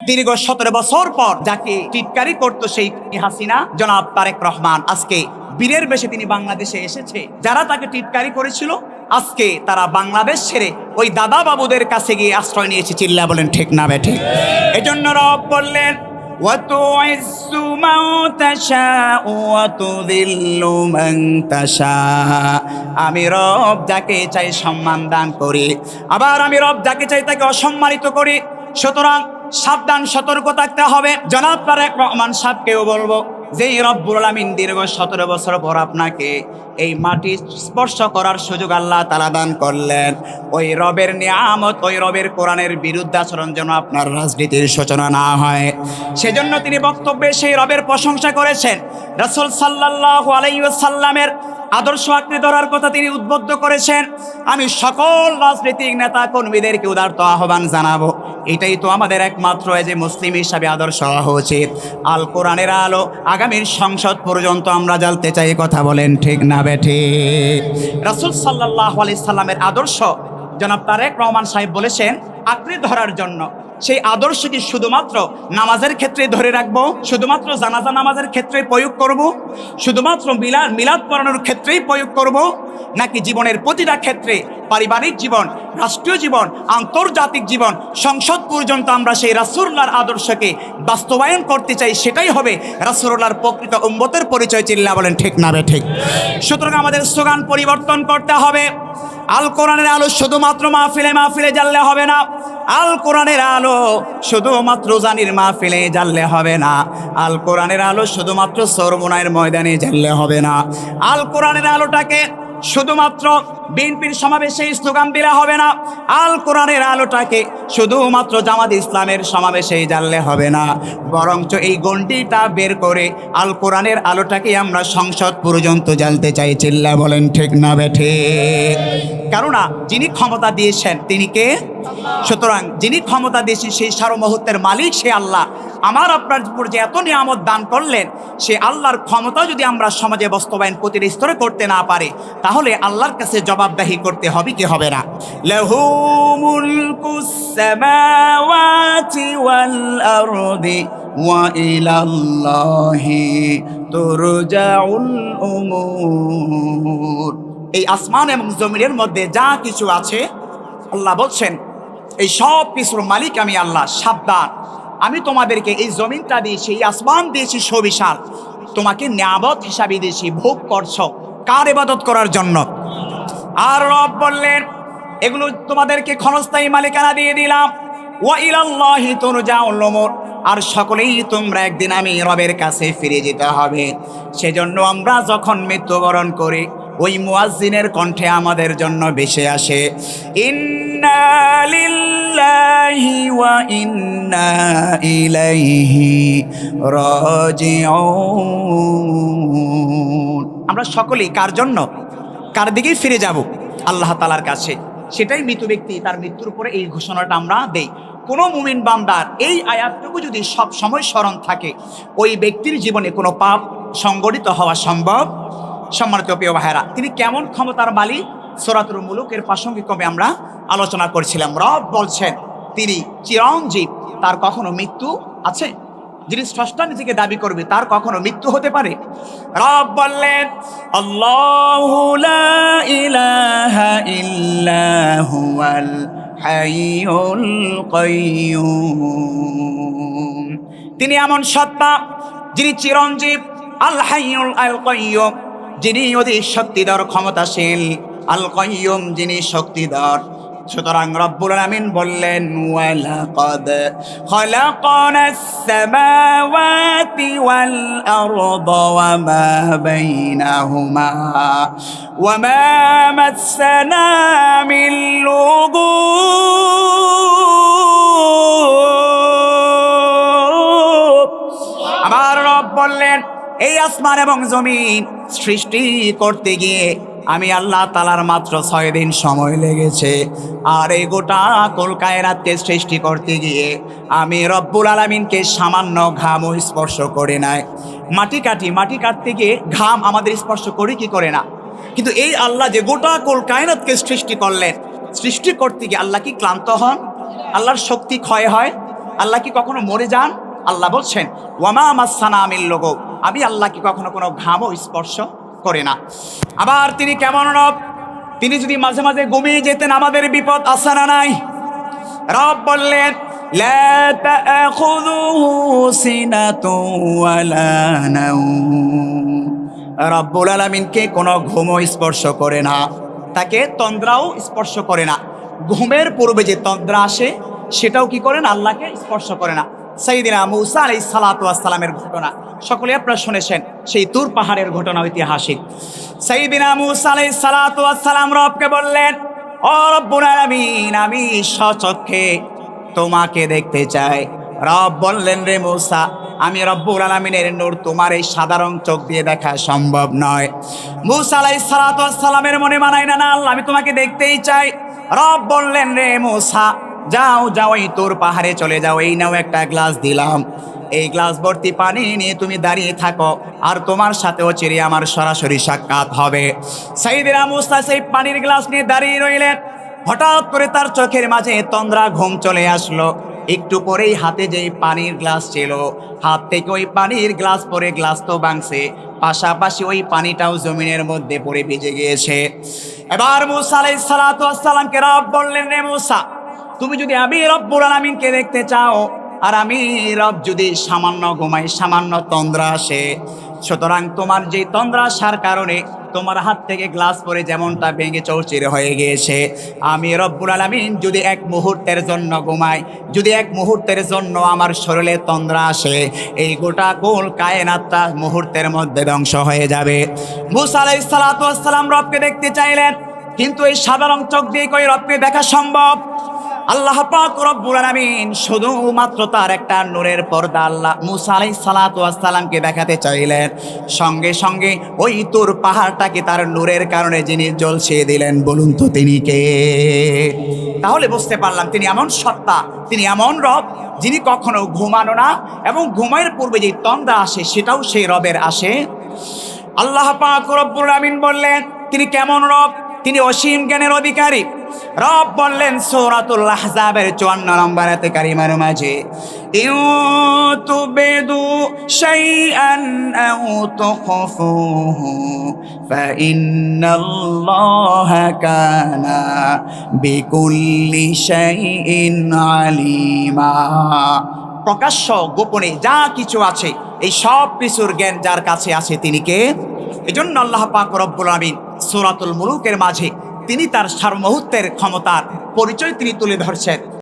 দীর্ঘ 17 বছর পর যাকে টিটকারি করতো সেই হাসিনা, জনাব তারেক রহমান, আজকে বীরের বেশে তিনি বাংলাদেশে এসেছে। যারা তাকে টিটকারি করেছিল আজকে তারা বাংলাদেশ ছেড়ে ওই দাদা বাবুদের কাছে গিয়ে আশ্রয় নিয়েছে। চিল্লা বলেন ঠিক না বেঠে? এজন্য রব বললেন وَتُعِزُّ مَن تَشَاءُ وَتُذِلُّ مَن تَشَاءُ। আমি রব যাকে চাই সম্মান দান করি, আবার আমি রব যাকে চাই তাকে অসম্মানিত করি। সুতরাং সাবধান, সতর্ক থাকতে হবে। জনাব তারেক রহমান সাহেবকেও বলবো যে রব্বুল আলামিন দীর্ঘ 17 বছর পর আপনাকে এই মাটি স্পর্শ করার সুযোগ আল্লাহ তাআলা দান করলেন। ওই রবের নিয়ামত, ওই রবের কোরআনের বিরুদ্ধাচরণ যেন আপনার রাজনীতির সূচনা না হয়, সেজন্য তিনি বক্তব্যে সেই রবের প্রশংসা করেছেন। রাসূল সাল্লাল্লাহু আলাইহি ওয়াসাল্লামের আদর্শ আঁকড়ে ধরার কথা তিনি উদ্বুদ্ধ করেছেন। আমি সকল রাজনৈতিক নেতা কর্মীদেরকে উদারত আহ্বান জানাবো, এটাই তো আমাদের একমাত্র যে মুসলিম হিসাবে আদর্শ হওয়া উচিত। আল কোরআনের আলো আগামীর সংসদ পর্যন্ত আমরা জ্বালতে চাই। কথা বলেন ঠিক না বেঠে? রাসূল সাল্লাল্লাহু আলাইহি সাল্লামের আদর্শ জনাব তারেক রহমান সাহেব বলেছেন আঁকড়ে ধরার জন্য। সেই আদর্শ কি শুধুমাত্র নামাজের ক্ষেত্রে ধরে রাখবো, শুধুমাত্র জানাজা নামাজের ক্ষেত্রে প্রয়োগ করব, শুধুমাত্র মিলাদ পড়ানোর ক্ষেত্রেই প্রয়োগ করব, নাকি জীবনের প্রতিটা ক্ষেত্রে, পারিবারিক জীবন, রাষ্ট্রীয় জীবন, আন্তর্জাতিক জীবন, সংসদ পর্যন্ত আমরা সেই রাসূলুল্লাহর আদর্শকে বাস্তবায়ন করতে চাই? সেটাই হবে রাসূলুল্লাহর প্রকৃত উম্মতের পরিচয়। চিল্লা বলেন ঠিক না ঠিক? সুতরাং আমাদের স্লোগান পরিবর্তন করতে হবে। আল কোরআনের আলো শুধুমাত্র মাহফিলে জ্বাললে হবে না। আল কোরআনের আলো শুধুমাত্র জানির মাহফিলে জ্বাললে হবে না। আল কোরআনের আলো শুধুমাত্র সরমুনায়ের ময়দানে জ্বাললে হবে না। আল কোরআনের আলোটাকে শুধুমাত্র বিএনপির সমাবেশে স্লোগান দিলে হবে না। আল কোরআনের আলোটাকে শুধুমাত্র জামাত ইসলামের সমাবেশেই জ্বাললে হবে না, বরঞ্চ এই গণ্ডিটা বের করে আল কোরআনের আলোটাকে আমরা সংসদ পর্যন্ত জ্বালতে চাই। চিল্লা বলেন ঠিক না বেঠে? কেননা যিনি ক্ষমতা দিয়েছেন তিনি কে? সুতরাং যিনি ক্ষমতা দিয়েছেন সেই সার্বভৌমত্বের মালিক সে আল্লাহ। আমার আপনার উপর যে এত নিয়ামত দান করলেন, সে আল্লাহর ক্ষমতা যদি আমরা সমাজে বাস্তবায়ন প্রতিটি স্তরে করতে না পারি, তাহলে আল্লাহর কাছে জবাবদাহি করতে হবে কি হবে না? লাহু মুলকুস সামাওয়াতি ওয়াল আরদি ওয়া ইলাল্লাহি তুরজাউল উমুর। এই আসমান এবং জমিনের মধ্যে যা কিছু আছে, আল্লাহ বলছেন এই সব কিছুর মালিক আমি আল্লাহ। সাবধান, আমি তোমাদেরকে এই জমিনটা দিয়েছি, এই আসমান দিয়েছি সুবিশাল, তোমাকে নিয়ামত হিসাবে দিয়েছি, ভোগ করছো কার ইবাদত করার জন্য? আর রব বললেন এগুলো তোমাদেরকে ক্ষণস্থায়ী মালিকানা দিয়ে দিলাম। ওয়া ইলাল্লাহি তুরজাউল উমুর, আর সকলেই তোমরা একদিন আমি রবের কাছে ফিরে যেতে হবে। সেজন্য আমরা যখন মৃত্যুবরণ করি, ওই মুয়াজ্জিনের কণ্ঠে আমাদের জন্য ভেসে আসে ইন্না লিল্লাহি ওয়া ইন্না ইলাইহি রাজিউন। আমরা সকলেই কার জন্য, কার দিকেই ফিরে যাব? আল্লাহ তাআলার কাছে। সেটাই মৃত ব্যক্তি তার মৃত্যুর পরে এই ঘোষণাটা আমরা দেই। কোনো মুমিন বান্দার এই আয়াতটুকু যদি সব সময় স্মরণ থাকে, ওই ব্যক্তির জীবনে কোনো পাপ সংগঠিত হওয়া সম্ভব। সম্মানিত প্রিয় ভাইরা, তিনি কেমন ক্ষমতার মালিক সূরাতুল মুলুকের প্রাসঙ্গিক কবে আমরা আলোচনা করছিলাম। রব বলছেন তিনি চিরঞ্জীব, তার কখনো মৃত্যু আছে? যিনি স্রষ্টা নিজেকে দাবি করবে তার কখনো মৃত্যু হতে পারে? রব বললেন আল্লাহু লা ইলাহা ইল্লা হুয়াল হাইয়ুল কাইয়্যুম। তিনি এমন সত্তা যিনি চিরঞ্জীব, আল হাইয়ুল আল কাইয়্যুম, যিনি অতি শক্তিধর ক্ষমতাশীল, আল কাইয়্যুম যিনি শক্তিধর। সুতরাং রব্বুল আলামিন বললেন ওয়ালাকাদ খালাকনাস সামাওয়াতি ওয়াল আরদা ওয়া মা বাইনাহুমা ওয়া মা মাসসানা মিন লুগুব। আমার রব বললেন এই আসমান এবং জমিন সৃষ্টি করতে গিয়ে আমি আল্লাহ তাআলার মাত্র 6 দিন সময় লেগেছে। আর এই গোটা কুল কায়নাতকে সৃষ্টি করতে গিয়ে আমি রব্বুল আলামিনকে সামান্য ঘামও স্পর্শ করে নাই। মাটি কাটতে গিয়ে ঘাম আমাদের স্পর্শ করে কি করে না? কিন্তু এই আল্লাহ যে গোটা কুল কায়নাতকে সৃষ্টি করলেন, সৃষ্টি করতে গিয়ে আল্লাহ কি ক্লান্ত হন? আল্লাহর শক্তি ক্ষয় হয়? আল্লাহ কি কখনো মরে যান? আল্লাহ বলছেন ওয়ামা মাসানা মিন লুগুব, আমি আল্লাহ কি কখনো কোনো ঘামও স্পর্শ করে না। আবার তিনি কেমন রব? তিনি যদি মাঝে মাঝে ঘুমিয়ে যেতেন আমাদের বিপদ আসে না নাই? রব বললেন লা তাখুযুহু সিনাতুন ওয়ালা নাওম, রব্বুল আলামিনকে কোনো ঘুমও স্পর্শ করে না, তাকে তন্দ্রাও স্পর্শ করে না। ঘুমের পূর্বে যে তন্দ্রা আসে সেটাও কি করেন? আল্লাহকে স্পর্শ করে না। সাইয়েদিনা মূসা আলাইহিস সালাতু ওয়াস সালামের ঘটনা সকলে আপনারা শুনেছেন, সেই তুর পাহাড়ের ঘটনা ঐতিহাসিক। সাইয়েদিনা মূসা আলাইহিস সালাতু ওয়াস সালাম রবকে বললেন, ও রব্বুল আলামিন, আমি স্বচক্ষে তোমাকে দেখতে চাই। রব বললেন, রে মূসা, আমি রব্বুল আলামিনের নূর তোমার এই সাধারণ চোখ দিয়ে দেখা সম্ভব নয়। মূসা আলাইহিস সালাতু ওয়াস সালামের মনে মানায় না, না আল্লাহ আমি তোমাকে দেখতেই চাই। রব বললেন, রে মূসা, যাও যাও এই তোর পাহাড়ে চলে যাও, এই নাও একটা গ্লাস দিলাম, এই গ্লাস ভর্তি পানি নিয়ে তুমি দাঁড়িয়ে থাকো, আর তোমার সাথেও চিরে আমার সরাসরি সাক্ষাৎ হবে। সাইয়েদিনা মূসা সেই পানির গ্লাস নিয়ে দাঁড়িয়ে রইলেন। হঠাৎ করে তার চোখের মাঝে তন্দ্রা ঘুম চলে আসলো। একটু পরেই হাতে যেই পানির গ্লাস ছিল, হাত থেকে ওই পানির গ্লাস পরে গ্লাস তো ভাঙছে, পাশাপাশি ওই পানিটাও জমিনের মধ্যে পড়ে ভিজে গিয়েছে। এবার মূসা আলাইহিস সালাতু ওয়াস সালামকে রব বললেন, রে মূসা, তুমি যদি আমি রব্বুল আলামিনকে দেখতে চাও, আর আমি রব যদি সামান্য ঘুমাই, সামান্য তন্দ্রা আসে, সুতরাং তোমার যে তন্দ্রা আসার কারণে তোমার হাত থেকে গ্লাস পরে যেমনটা ভেঙে চৌচির হয়ে গিয়েছে, আমি রব্বুল আলামিন যদি এক মুহূর্তের জন্য ঘুমাই, যদি এক মুহূর্তের জন্য আমার শরীরে তন্দ্রা আসে, এই গোটা কুল কায়নাতটা মুহূর্তের মধ্যে ধ্বংস হয়ে যাবে। মূসা আলাইহিস সালাতু ওয়াস সালাম রবকে দেখতে চাইলেন, কিন্তু এই সাধারণ চোখ দিয়ে কই রবকে দেখা সম্ভব? আল্লাহ পাক রব্বুল আলামিন শুধুমাত্র তার একটা নূরের পর্দা আল্লাহ মূসা আলাইহিস সালাতু ওয়াস সালামকে দেখাতে চাইলেন। সঙ্গে সঙ্গে ওই তুর পাহাড়টাকে তার নূরের কারণে যিনি জ্বলছিয়ে দিলেন, বলুন তো তিনি কে? তাহলে বুঝতে পারলাম তিনি এমন সত্তা, তিনি এমন রব যিনি কখনো ঘুমানো না, এবং ঘুমের পূর্বে যে তন্দ্রা আসে সেটাও সেই রবের আসে। আল্লাহ পাক রব্বুল আলামিন বললেন তিনি কেমন রব? তিনি অসীম জ্ঞানের অধিকারী। রব বললেন সূরাতুল আহজাবের 54 নম্বর আয়াতে কারিমার মাঝে, ইউতুবিদু শাইআন আও তুখফুহু ফাইন্নাল্লাহা কানা বিকুল্লি শাইইন আলিমা। প্রকাশ্য গোপনে যা কিছু আছে, এই সব কিছুর জ্ঞান যার কাছে আছে তিনি কে? এজন্য আল্লাহ পাক রব্বুল আলামিন সূরাতুল মুলুকের মাঝে তিনি তার সার্বভৌমত্বের ক্ষমতার পরিচয় তিনি তুলে ধরছেন।